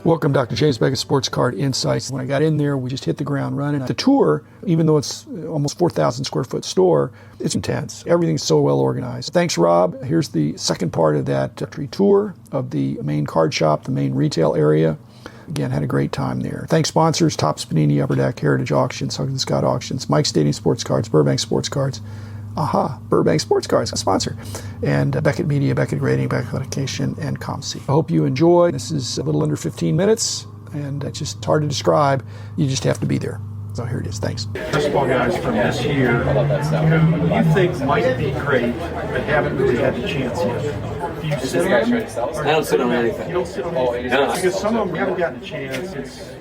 Welcome, Dr. James Beckett, Sports Card Insights. When I got in there, we just hit the ground running. The tour, even though it's almost 4,000 square foot store, it's intense. Everything's so well organized. Thanks, Rob. Here's the second part of that tour of the main card shop, the main retail area. Again, had a great time there. Thanks, sponsors: Topps Panini, Upper Deck, Heritage Auctions, Huggins Scott Auctions, Mike Stadium Sports Cards, Burbank Sportscards. Burbank Sportscards, a sponsor. And Beckett Media, Beckett Grading, Beckett Authentication, and ComC. I hope you enjoy. This is a little under 15 minutes, and it's just hard to describe. You just have to be there. So here it is. Thanks. Basketball guys from this year who you think might be great, but haven't really had the chance yet. Do you sit on them? I don't sit on anything. You don't sit on anything? Because some of them haven't gotten a chance.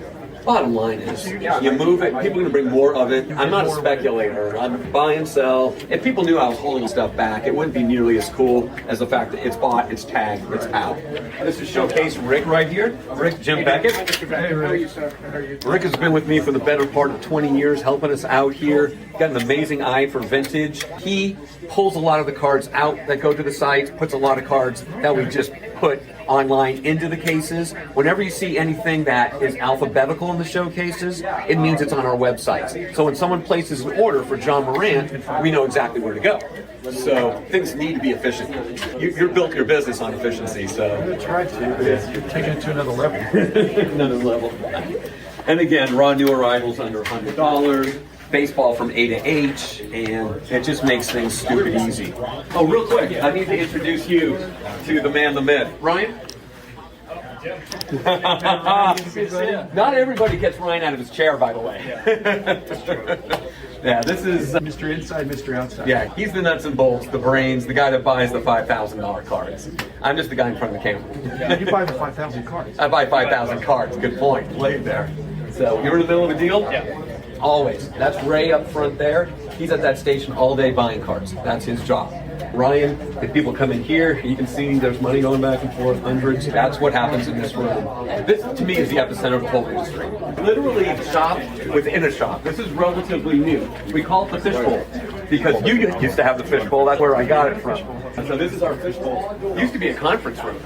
Bottom line is, you move it, people are going to bring more of it. I'm not a speculator. I'm buy and sell. If people knew I was holding stuff back, it wouldn't be nearly as cool as the fact that it's bought, it's tagged, it's out. This is Showcase Rick right here. Rick, Jim Beckett. Hey, how are you, sir? How are you? Rick has been with me for the better part of 20 years, helping us out here. Got an amazing eye for vintage. He pulls a lot of the cards out that go to the site, puts a lot of cards that we just put online into the cases. Whenever you see anything that is alphabetical in the showcases, it means it's on our website. So when someone places an order for John Morant, we know exactly where to go. So things need to be efficient. You're built your business on efficiency, so. I'm going to try to. You're taking it to another level. Another level. And again, raw new arrivals under $100. Baseball from A to H, and it just makes things stupid easy. Oh, real quick, I need to introduce you to the man, the myth. Ryan? Not everybody gets Ryan out of his chair, by the way. Yeah, this is Mr. Inside, Mr. Outside. Yeah, he's the nuts and bolts, the brains, the guy that buys the $5,000 cards. I'm just the guy in front of the camera. You buy the 5,000 cards. I buy 5,000 cards. Good point. Laid there. So you're in the middle of a deal? Yeah. Always. That's Ray up front there. He's at that station all day buying cards. That's his job. Ryan, if people come in here, you can see there's money going back and forth, hundreds. That's what happens in this room. This, to me, is the epicenter of the whole industry. Literally shop within a shop. This is relatively new. We call it the fishbowl because you used to have the fishbowl. That's where I got it from. And so this is our fishbowl. It used to be a conference room.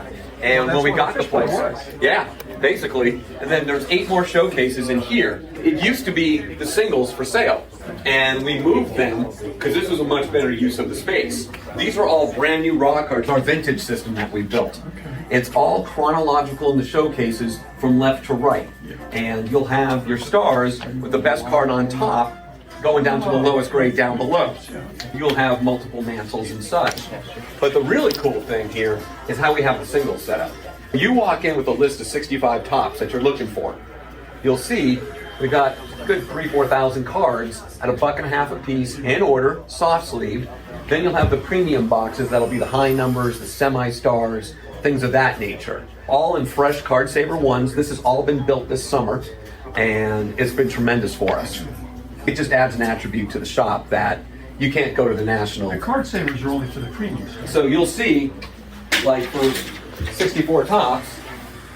And when we got the place, yeah, basically, and then there's 8 more showcases in here. It used to be the singles for sale, and we moved them because this was a much better use of the space. These are all brand new raw cards, our vintage system that we built. It's all chronological in the showcases from left to right, and you'll have your stars with the best card on top going down to the lowest grade down below. You'll have multiple mantles and such. But the really cool thing here is how we have the singles set up. You walk in with a list of 65 tops that you're looking for. You'll see we got a good 3,000-4,000 cards at $1.50 a piece, in order, soft sleeved. Then you'll have the premium boxes that'll be the high numbers, the semi-stars, things of that nature. All in fresh card saver ones. This has all been built this summer, and it's been tremendous for us. It just adds an attribute to the shop that you can't go to the national. The card savers are only for the premiums. So you'll see, like for 64 tops,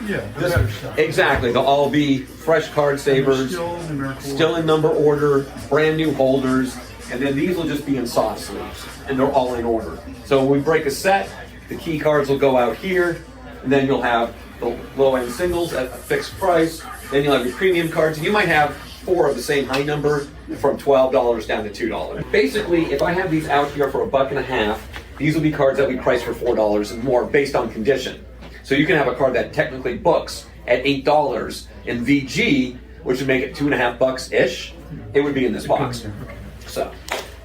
yeah, the better stuff. Exactly, they'll all be fresh card savers, still in number order, brand new holders, and then these will just be in soft sleeves, and they're all in order. So when we break a set, the key cards will go out here, and then you'll have the low-end singles at a fixed price, then you'll have your premium cards, and you might have 4 of the same high number from $12 down to $2. Basically, if I have these out here for $1.50, these will be cards that we price for $4 and more based on condition. So you can have a card that technically books at $8 in VG, which would make it $2.50-ish. It would be in this box. So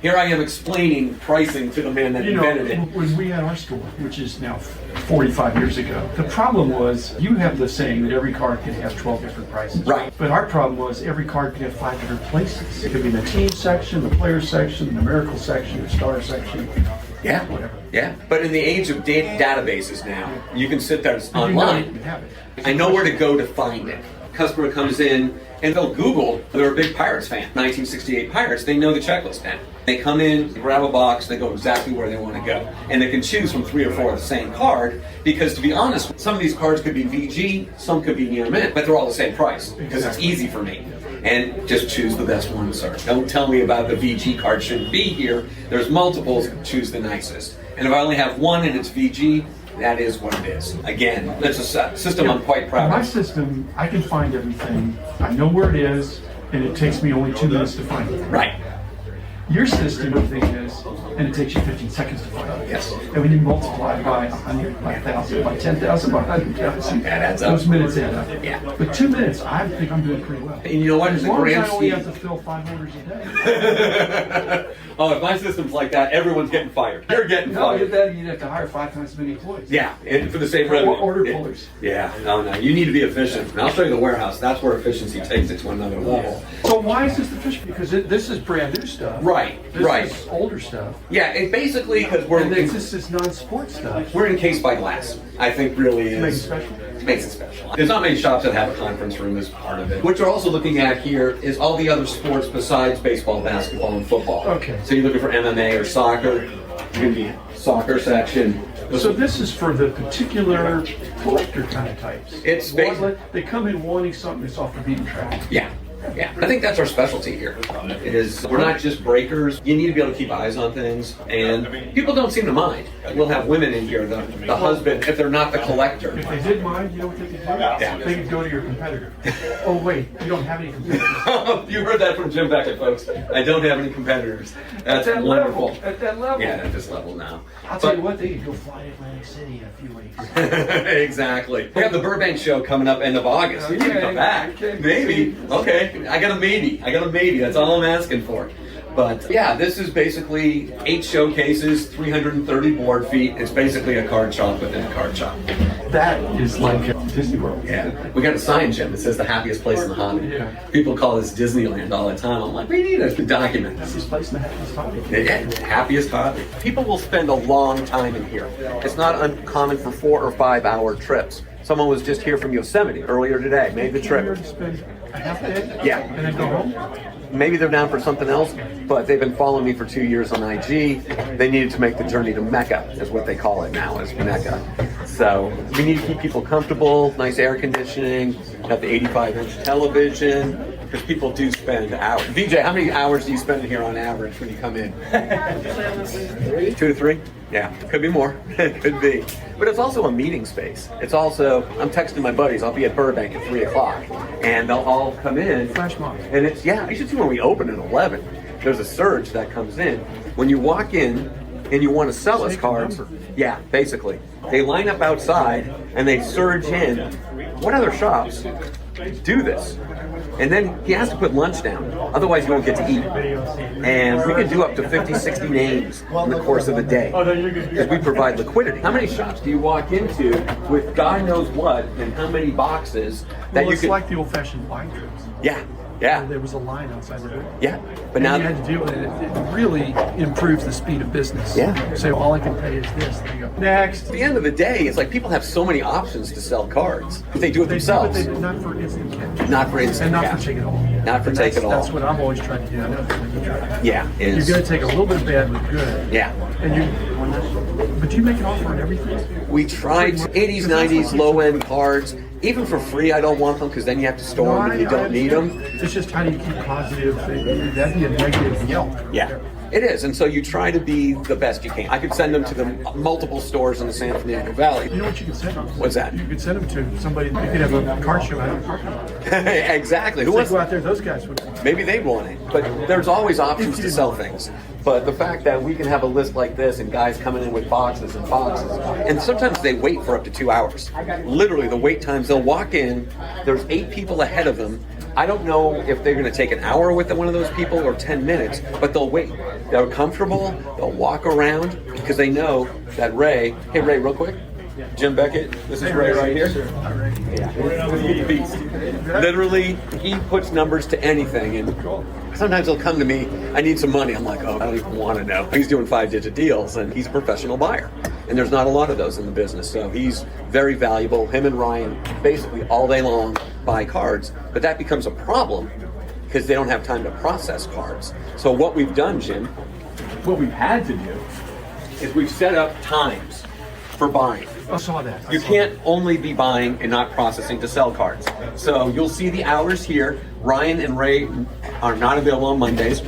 here I am explaining pricing to the man that invented it. When we had our store, which is now 45 years ago, the problem was you have the saying that every card can have 12 different prices. Right. But our problem was every card could have 5 different places. It could be in the team section, the player section, the numerical section, the star section. Yeah, whatever. Yeah. But in the age of databases now, you can sit there online. I know where to go to find it. Customer comes in and they'll Google. They're a big Pirates fan, 1968 Pirates. They know the checklist now. They come in, they grab a box, they go exactly where they want to go. And they can choose from 3 or 4 of the same card, because to be honest, some of these cards could be VG, some could be near mint, but they're all the same price because it's easy for me. And just choose the best one, sir. Don't tell me about the VG card shouldn't be here. There's multiples, choose the nicest. And if I only have one and it's VG, that is what it is. Again, that's a system I'm quite proud My of. system, I can find everything. I know where it is, and it takes me only 2 minutes to find it. Right. Your system, the thing is, and it takes you 15 seconds to find it. Yes. And when you multiply by 100, by 1,000, by 10,000, by 100,000, That adds up. those minutes add up. Yeah. But 2 minutes, I think I'm doing pretty well. And you know what? As In the long as grand I only scheme- have to fill 5 orders a day. Oh, if my system's like that, everyone's getting fired. You're getting No, fired. you'd have to hire 5 times as many employees. Yeah, and for the same revenue. Order pullers. Yeah, no, you need to be efficient. And I'll show you the warehouse. That's where efficiency takes it to another level. So why is this efficient? Because this is brand new stuff. Right, This right. is older stuff. Yeah, it basically, because we're And this is non-sport stuff. we're encased by glass, I think really Make it is. special. Makes it special. There's not many shops that have a conference room as part of it. What you're also looking at here is all the other sports besides baseball, basketball, and football. Okay. So you're looking for MMA or soccer, you're gonna be soccer section. So this is for the particular collector kind of types. It's They come in wanting something that's off the beaten track. Yeah. Yeah, I think that's our specialty here. It is, we're not just breakers. You need to be able to keep eyes on things, and people don't seem to mind. We'll have women in here, the husband, if they're not the collector. If they did mind, you know what they could do? Yeah. They could go to your competitor. Oh wait, you don't have any competitors. You heard that from Jim Beckett, folks. I don't have any competitors. That's At that wonderful. level. At that level. Yeah, at this level now. I'll tell you what, they could go fly to Atlantic City in a few weeks. Exactly. We have the Burbank show coming up end of August. You need to come back. Okay. Maybe. Okay. I got a maybe. That's all I'm asking for. But yeah, this is basically 8 showcases, 330 board feet. It's basically a card shop within a card shop. That is like Disney World. Yeah. We got a sign, Jim, that says the happiest place in the hobby. Yeah. People call this Disneyland all the time. I'm like, we need to document this. This place in the happiest hobby. Yeah, happiest hobby. People will spend a long time in here. It's not uncommon for 4 or 5 hour trips. Someone was just here from Yosemite earlier today, made the Here trip. to spend a half day? Yeah. And then go home? Maybe they're down for something else, but they've been following me for 2 years on IG. They needed to make the journey to Mecca, is what they call it now, is Mecca. So we need to keep people comfortable, nice air conditioning, have the 85-inch television, because people do spend hours. VJ, how many hours do you spend in here on average when you come in? 2 to 3? Yeah, could be more. It could be. But it's also a meeting space. It's also, I'm texting my buddies, I'll be at Burbank at 3 o'clock, and they'll all come in. Flash mob. And it's, yeah, you should see when we open at 11. There's a surge that comes in. When you walk in and you want to sell us Take a cards, number. yeah, basically. They line up outside and they surge in. What other shops do this? And then he has to put lunch down, otherwise you won't get to eat. And we can do up to 50, 60 names in the course of a day, because we provide liquidity. How many shops do you walk into with God knows what, and how many boxes that Well, you it's could... like the old-fashioned wine trips. Yeah, yeah, There was a line outside the door. yeah. But And now... you had to deal with it. It really improves the speed of business. Yeah. So all I can pay is this. There you go. Next. At the end of the day, it's like people have so many options to sell cards. If they do it They themselves. do, but they, not for instant cash. Not for instant And not cash. for take it all. Not for And take it all. That's what I'm always trying to do. I know that's what you try. Yeah, You're is. going to take a little bit of bad with good. Yeah. But do you make an offer on everything? We tried 80s, 90s, low-end cards. Even for free, I don't want them, because then you have to store them and you don't need them. It's just how do you keep positive? That'd be a negative Yelp. Yeah, it is. And so you try to be the best you can. I could send them to the multiple stores in the San Fernando Valley. You know what you could send them? What's that? You could send them to somebody. You could have a card show out of the parking lot. Exactly. Who They wants go out there, those guys would. Maybe they want it, but there's always options to sell things. But the fact that we can have a list like this and guys coming in with boxes and boxes, and sometimes they wait for up to 2 hours. Literally, the wait times, they'll walk in, there's 8 people ahead of them. I don't know if they're going to take an hour with one of those people or 10 minutes, but they'll wait. They're comfortable, they'll walk around, because they know that Ray, hey Ray, real quick, Jim Beckett, this is Ray right here. Yeah. Beast. Literally, he puts numbers to anything, and sometimes he'll come to me, I need some money. I'm like, oh, I don't even want to know. He's doing 5-digit deals, and he's a professional buyer. And there's not a lot of those in the business, so he's very valuable. Him and Ryan, basically all day long, buy cards, but that becomes a problem because they don't have time to process cards. So what we've done, Jim, what we've had to do is we've set up times for buying. I saw that. You can't only be buying and not processing to sell cards. So you'll see the hours here. Ryan and Ray are not available on Mondays.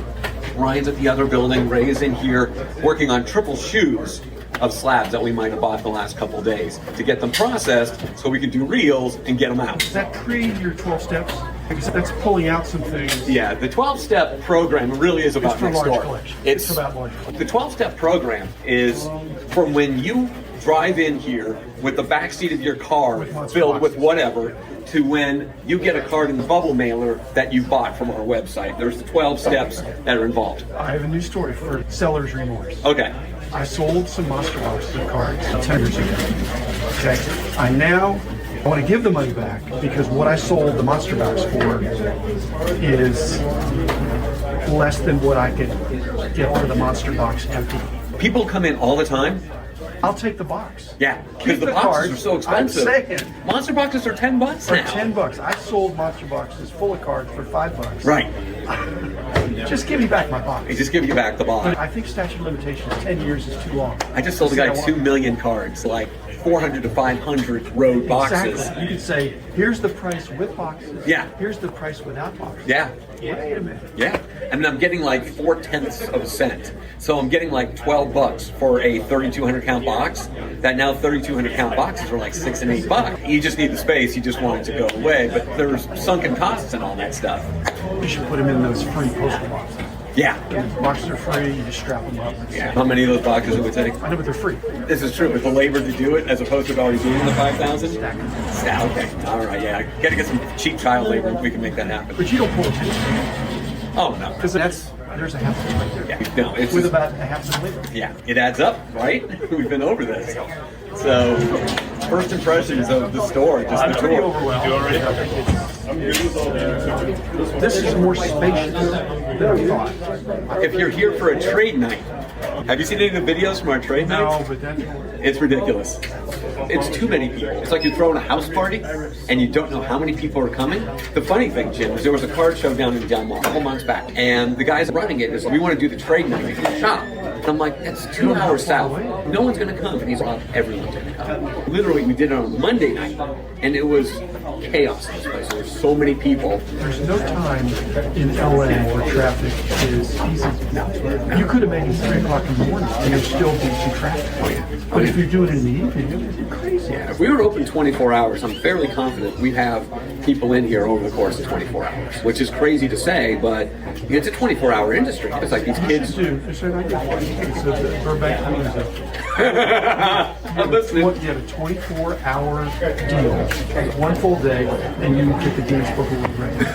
Ryan's at the other building. Ray is in here working on triple shoes of slabs that we might have bought in the last couple of days to get them processed so we could do reels and get them out. Is that pre your 12 steps? Because that's pulling out some things. Yeah, the 12-step program really is about It's for next large door. collection. It's about large collection. The 12-step program is from when you drive in here with the back seat of your car filled with whatever to when you get a card in the bubble mailer that you bought from our website. There's the 12 steps that are involved. I have a new story for seller's remorse. Okay. I sold some monster boxes of cards 10 years ago. Okay. I want to give the money back because what I sold the monster box for is less than what I could get for the monster box empty. People come in all the time. I'll take the box. Yeah, Keep because the boxes cards. are so expensive. I'm saying. Monster boxes are $10 For now. $10. I sold monster boxes full of cards for $5. Right. Just give me back my box. They just give you back the box. But I think statute of limitations 10 years is too long. I just sold a guy 2 million cards, like 400 to 500 road boxes. Exactly. You could say, here's the price with boxes. Yeah. Here's the price without boxes. Yeah. Wait a minute. Yeah. And I'm getting like 0.4 of a cent. So I'm getting like $12 for a 3,200 count box. That now 3,200 count boxes are like $6 and $8. You just need the space. You just want it to go away. But there's sunken costs and all that stuff. You should put them in those free postal boxes. Yeah. The boxes are free. You just strap them up. Yeah. How many of those boxes it would take? I know, but they're free. This is true, but the labor to do it, as opposed to already doing the 5,000? Stack. Okay. All right. Yeah. Got to get some cheap child labor. We can make that happen. But you don't pull attention Oh no. because there's a half cent right there. Yeah. No. It's With just, about a half cent labor. yeah. It adds up, right? We've been over this. So, first impressions of the store, just I'm the pretty tour. overwhelmed. This is more spacious than I thought. If you're here for a trade night, have you seen any of the videos from our trade No, nights? but that's It's ridiculous. It's too many people. It's like you're throwing a house party and you don't know how many people are coming. The funny thing, Jim, is there was a card show down in Del Mar a couple months back, and the guys running it is like, we want to do the trade night in the shop. And I'm like, that's 2 hours south. No one's going to come. And he's like, everyone's going to come. Literally, we did it on Monday night, and it was chaos in this place. There were so many people. There's no time in LA where traffic is easy. You could have made it 3 o'clock in the morning and there'd still be some traffic. But if you're doing it in the evening, it'd be crazy. If we were open 24 hours, I'm fairly confident we'd have people in here over the course of 24 hours, which is crazy to say, but it's a 24-hour industry. It's like these kids. There's an idea. It's a Burbank I'm listening. You have a 24-hour deal, 1 full day, and you get the Guinness Book of World Records.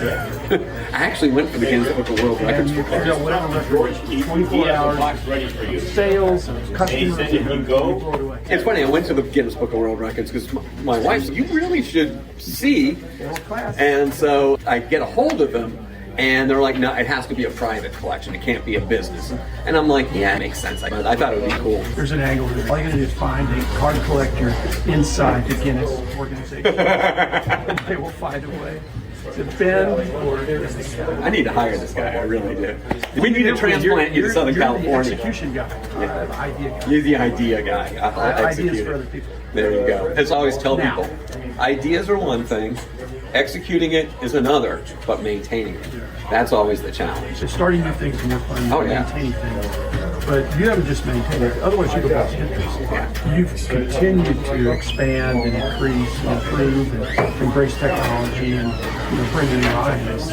I actually went for the Guinness Book of World Records for cards. Whatever record, 24 hours, sales, customers, and you blow it away. It's funny, I went to the Guinness Book of World Records because my wife said, you really should see. World class. And so I get a hold of them, and they're like, no, it has to be a private collection. It can't be a business. And I'm like, yeah, it makes sense. I thought it would be cool. There's an angle here. All you gotta do is find a card collector inside the Guinness organization. And they will find a way to bend or I need to hire this guy. I really do. We need to transplant you to Southern California. The execution guy. The idea guy. You're the idea guy. I'll execute Ideas for it. other people. There you go. As I always tell Now. people, ideas are one thing, executing it is another, but maintaining it. That's always the challenge. So starting new things is more fun than Oh, yeah. maintaining things. But you haven't just maintained it. Otherwise, you go back to interest. You've continued to expand and increase and improve and embrace technology and bring in lines.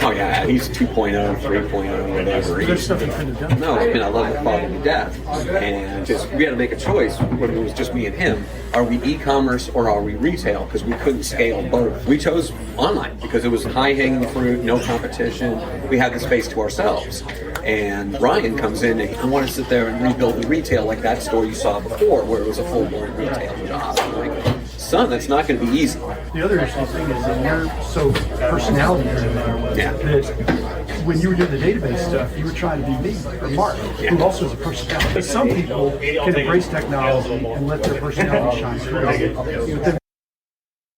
Oh yeah, he's 2.0, 3.0, whatever. There's He's, stuff you couldn't have done. no, I mean, I love the father to death. And just, we had to make a choice when it was just me and him. Are we e-commerce or are we retail? Because we couldn't scale both. We chose online because it was high-hanging fruit, no competition. We had the space to ourselves. And Ryan comes in and I want to sit there and rebuild the retail like that store you saw before where it was a full-blown retail job. I'm like, son, that's not going to be easy. The other interesting thing is that you're so personality-driven Yeah. that when you were doing the database stuff, you were trying to be me or Mark, who also is a personality. Some people can embrace technology and let their personality shine through. But then